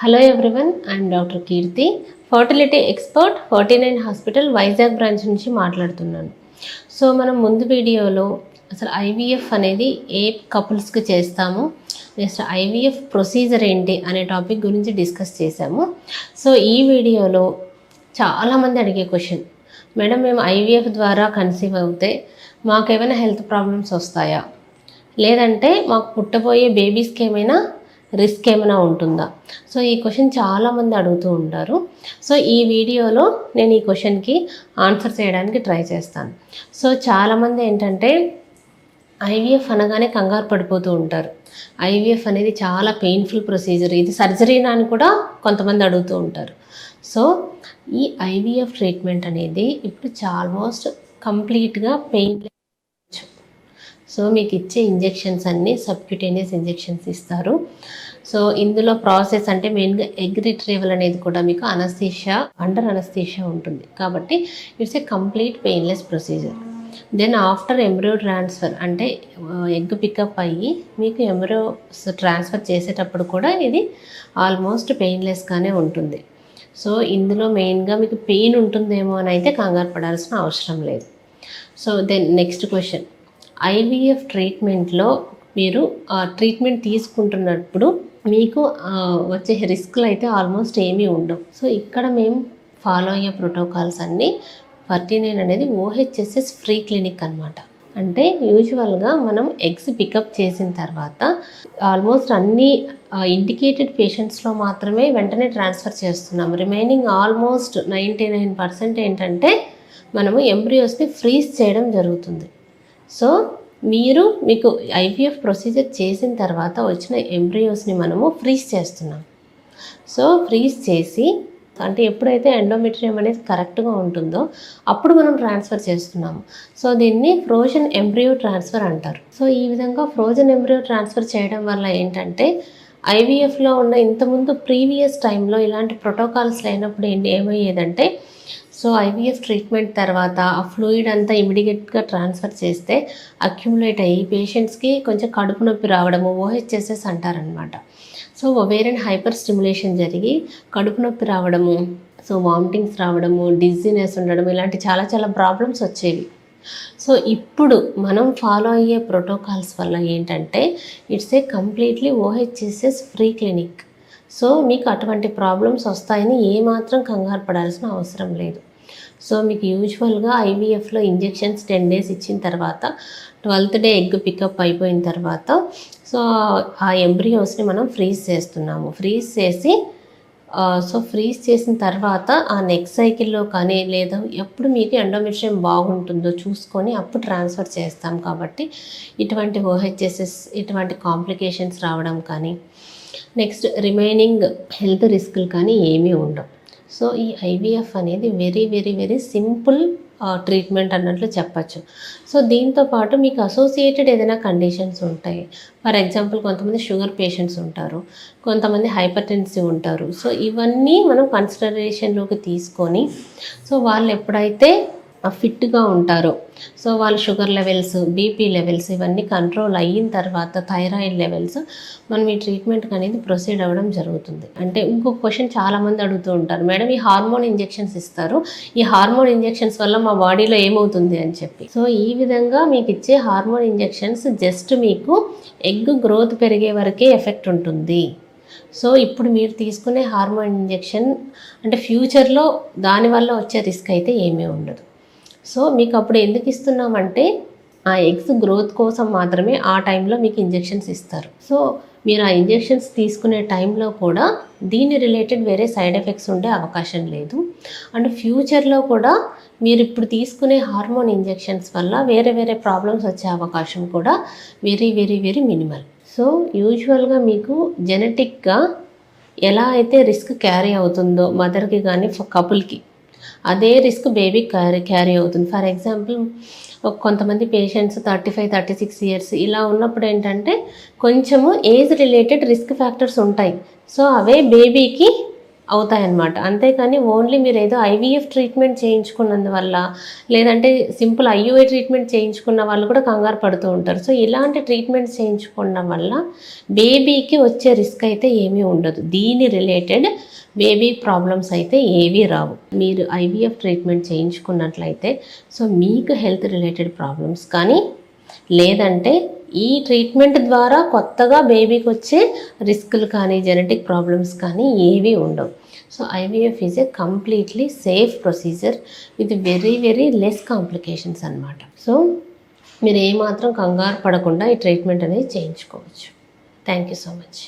Hello everyone, I'm doctor Keerthi, fertility expert 49 hospital Vizag branch నుంచి మాట్లాడుతున్నాను. So మనం ముందు వీడియోలో అసలు ఐవీఎఫ్ అనేది ఏ కపుల్స్కి చేస్తాము, నెక్స్ట్ ఐవీఎఫ్ ప్రొసీజర్ ఏంటి అనే టాపిక్ గురించి డిస్కస్ చేశాము. సో ఈ వీడియోలో చాలామంది అడిగే క్వశ్చన్, మేడం మేము ఐవీఎఫ్ ద్వారా కన్సీవ్ అవుతే మాకేమైనా హెల్త్ ప్రాబ్లమ్స్ వస్తాయా, లేదంటే మాకు పుట్టబోయే బేబీస్కి ఏమైనా రిస్క్ ఏమైనా ఉంటుందా? సో ఈ క్వశ్చన్ చాలామంది అడుగుతూ ఉంటారు. సో ఈ వీడియోలో నేను ఈ క్వశ్చన్కి ఆన్సర్ చేయడానికి ట్రై చేస్తాను. సో చాలామంది ఏంటంటే ఐవీఎఫ్ అనగానే కంగారు పడిపోతూ ఉంటారు. ఐవీఎఫ్ అనేది చాలా పెయిన్ఫుల్ ప్రొసీజర్, ఇది సర్జరీనా అని కూడా కొంతమంది అడుగుతూ ఉంటారు. సో ఈ ఐవీఎఫ్ ట్రీట్మెంట్ అనేది ఇప్పుడు ఆల్మోస్ట్ కంప్లీట్గా పెయిన్. సో మీకు ఇచ్చే ఇంజెక్షన్స్ అన్నీ సబ్క్యూటేనియస్ ఇంజెక్షన్స్ ఇస్తారు. సో ఇందులో ప్రాసెస్ అంటే మెయిన్గా ఎగ్ రిట్రీవల్ అనేది కూడా మీకు అనస్థీషియా, అండర్ అనస్థీషియా ఉంటుంది. కాబట్టి it's a complete painless procedure. Then after embryo transfer అంటే ఎగ్ పికప్ అయ్యి మీకు ఎంబ్రియో ట్రాన్స్ఫర్ చేసేటప్పుడు కూడా ఇది ఆల్మోస్ట్ పెయిన్లెస్గానే ఉంటుంది. సో ఇందులో మెయిన్గా మీకు పెయిన్ ఉంటుందేమో అని అయితే కంగారు పడాల్సిన అవసరం లేదు. So then next question, IVF ట్రీట్మెంట్లో మీరు ట్రీట్మెంట్ తీసుకుంటున్నప్పుడు మీకు వచ్చే రిస్క్లు అయితే ఆల్మోస్ట్ ఏమీ ఉండవు. సో ఇక్కడ మేము ఫాలో అయ్యే ప్రోటోకాల్స్ అన్నీ 49 అనేది ఓహెచ్ఎస్ఎస్ ఫ్రీ క్లినిక్ అనమాట. అంటే యూజువల్గా మనం ఎగ్స్ పికప్ చేసిన తర్వాత ఆల్మోస్ట్ అన్ని ఇండికేటెడ్ పేషెంట్స్లో మాత్రమే వెంటనే ట్రాన్స్ఫర్ చేస్తున్నాం. రిమైనింగ్ ఆల్మోస్ట్ 99% ఏంటంటే మనము ఎంబ్రియోస్ని ఫ్రీజ్ చేయడం జరుగుతుంది. సో మీకు ఐవీఎఫ్ ప్రొసీజర్ చేసిన తర్వాత వచ్చిన ఎంబ్రియోస్ని మనము ఫ్రీజ్ చేస్తున్నాం. సో ఫ్రీజ్ చేసి అంటే ఎప్పుడైతే ఎండోమెట్రియం అనేది కరెక్ట్గా ఉంటుందో అప్పుడు మనం ట్రాన్స్ఫర్ చేస్తున్నాము. సో దీన్ని ఫ్రోజన్ ఎంబ్రియో ట్రాన్స్ఫర్ అంటారు. సో ఈ విధంగా ఫ్రోజన్ ఎంబ్రియో ట్రాన్స్ఫర్ చేయడం వల్ల ఏంటంటే ఐవీఎఫ్లో ఉన్న ఇంతకుముందు ప్రీవియస్ టైంలో ఇలాంటి ప్రోటోకాల్స్ లేనప్పుడు ఏమయ్యేదంటే, సో ఐవీఎఫ్ ట్రీట్మెంట్ తర్వాత ఆ ఫ్లూయిడ్ అంతా ఇమీడియట్గా ట్రాన్స్ఫర్ చేస్తే అక్యుములేట్ అయ్యి పేషెంట్స్కి కొంచెం కడుపు నొప్పి రావడము, ఓహెచ్ఎస్ఎస్ అంటారనమాట. సో ఒవేరియన్ హైపర్ స్టిమ్యులేషన్ జరిగి కడుపు నొప్పి రావడము, సో వామిటింగ్స్ రావడము, డిజీనెస్ ఉండడం, ఇలాంటి చాలా చాలా ప్రాబ్లమ్స్ వచ్చేవి. సో ఇప్పుడు మనం ఫాలో అయ్యే ప్రోటోకాల్స్ వల్ల ఏంటంటే it's a completely OHSS free clinic. So మీకు అటువంటి ప్రాబ్లమ్స్ వస్తాయని ఏమాత్రం కంగారు పడాల్సిన అవసరం లేదు. సో మీకు యూజువల్గా ఐవీఎఫ్లో ఇంజెక్షన్స్ 10 days ఇచ్చిన తర్వాత 12th day ఎగ్ పికప్ అయిపోయిన తర్వాత సో ఆ ఎంబ్రియోస్ని మనం ఫ్రీజ్ చేస్తున్నాము. ఫ్రీజ్ చేసిన తర్వాత ఆ నెక్స్ట్ సైకిల్లో కానీ లేదా ఎప్పుడు మీకు ఎండోమెట్రియం బాగుంటుందో చూసుకొని అప్పుడు ట్రాన్స్ఫర్ చేస్తాం. కాబట్టి ఇటువంటి ఓహెచ్ఎస్ఎస్ ఇటువంటి కాంప్లికేషన్స్ రావడం కానీ నెక్స్ట్ రిమైనింగ్ హెల్త్ రిస్కులు కానీ ఏమీ ఉండవు. సో ఈ ఐవీఎఫ్ అనేది very very very simple treatment అన్నట్లు చెప్పచ్చు. సో దీంతోపాటు మీకు అసోసియేటెడ్ ఏదైనా కండిషన్స్ ఉంటాయి. ఫర్ ఎగ్జాంపుల్ కొంతమంది షుగర్ పేషెంట్స్ ఉంటారు, కొంతమంది హైపర్టెన్సివ్ ఉంటారు. సో ఇవన్నీ మనం కన్సిడరేషన్లోకి తీసుకొని సో వాళ్ళు ఎప్పుడైతే ఫిట్గా ఉంటారో, సో వాళ్ళ షుగర్ లెవెల్స్, బీపీ లెవెల్స్ ఇవన్నీ కంట్రోల్ అయిన తర్వాత థైరాయిడ్ లెవెల్స్ మనం ఈ ట్రీట్మెంట్కి అనేది ప్రొసీడ్ అవ్వడం జరుగుతుంది. అంటే ఇంకొక క్వశ్చన్ చాలామంది అడుగుతూ ఉంటారు, మేడం ఈ హార్మోన్ ఇంజెక్షన్స్ ఇస్తారు, ఈ హార్మోన్ ఇంజెక్షన్స్ వల్ల మా బాడీలో ఏమవుతుంది అని చెప్పి. సో ఈ విధంగా మీకు ఇచ్చే హార్మోన్ ఇంజెక్షన్స్ జస్ట్ మీకు ఎగ్ గ్రోత్ పెరిగే వరకే ఎఫెక్ట్ ఉంటుంది. సో ఇప్పుడు మీరు తీసుకునే హార్మోన్ ఇంజెక్షన్ అంటే ఫ్యూచర్లో దానివల్ల వచ్చే రిస్క్ అయితే ఏమీ ఉండదు. సో మీకు అప్పుడు ఎందుకు ఇస్తున్నామంటే ఆ ఎగ్స్ గ్రోత్ కోసం మాత్రమే ఆ టైంలో మీకు ఇంజెక్షన్స్ ఇస్తారు. సో మీరు ఆ ఇంజెక్షన్స్ తీసుకునే టైంలో కూడా దీని రిలేటెడ్ వేరే సైడ్ ఎఫెక్ట్స్ ఉండే అవకాశం లేదు. అండ్ ఫ్యూచర్లో కూడా మీరు ఇప్పుడు తీసుకునే హార్మోన్ ఇంజెక్షన్స్ వల్ల వేరే వేరే ప్రాబ్లమ్స్ వచ్చే అవకాశం కూడా very very very minimal. So యూజువల్గా మీకు జెనెటిక్గా ఎలా అయితే రిస్క్ క్యారీ అవుతుందో మదర్కి కానీ కపుల్కి, అదే రిస్క్ బేబీకి క్యారీ అవుతుంది. ఫర్ ఎగ్జాంపుల్ కొంతమంది పేషెంట్స్ 35-36 years ఇలా ఉన్నప్పుడు ఏంటంటే కొంచెము ఏజ్ రిలేటెడ్ రిస్క్ ఫ్యాక్టర్స్ ఉంటాయి. సో అవే బేబీకి అవుతాయన్నమాట. అంతేకాని ఓన్లీ మీరు ఏదో ఐవీఎఫ్ ట్రీట్మెంట్ చేయించుకున్నందువల్ల, లేదంటే సింపుల్ ఐయుఐ ట్రీట్మెంట్ చేయించుకున్న వాళ్ళు కూడా కంగారు పడుతూ ఉంటారు. సో ఇలాంటి ట్రీట్మెంట్స్ చేయించుకోవడం వల్ల బేబీకి వచ్చే రిస్క్ అయితే ఏమీ ఉండదు. దీని రిలేటెడ్ బేబీ ప్రాబ్లమ్స్ అయితే ఏవీ రావు. మీరు ఐవీఎఫ్ ట్రీట్మెంట్ చేయించుకున్నట్లయితే సో మీకు హెల్త్ రిలేటెడ్ ప్రాబ్లమ్స్ కానీ, లేదంటే ఈ ట్రీట్మెంట్ ద్వారా కొత్తగా బేబీకి వచ్చే రిస్కులు కానీ, జెనెటిక్ ప్రాబ్లమ్స్ కానీ ఏవీ ఉండవు. So IVF is a completely safe procedure with very very less complications అనమాట. సో మీరు ఏమాత్రం కంగారు పడకుండా ఈ ట్రీట్మెంట్ అనేది చేయించుకోవచ్చు. Thank you so much.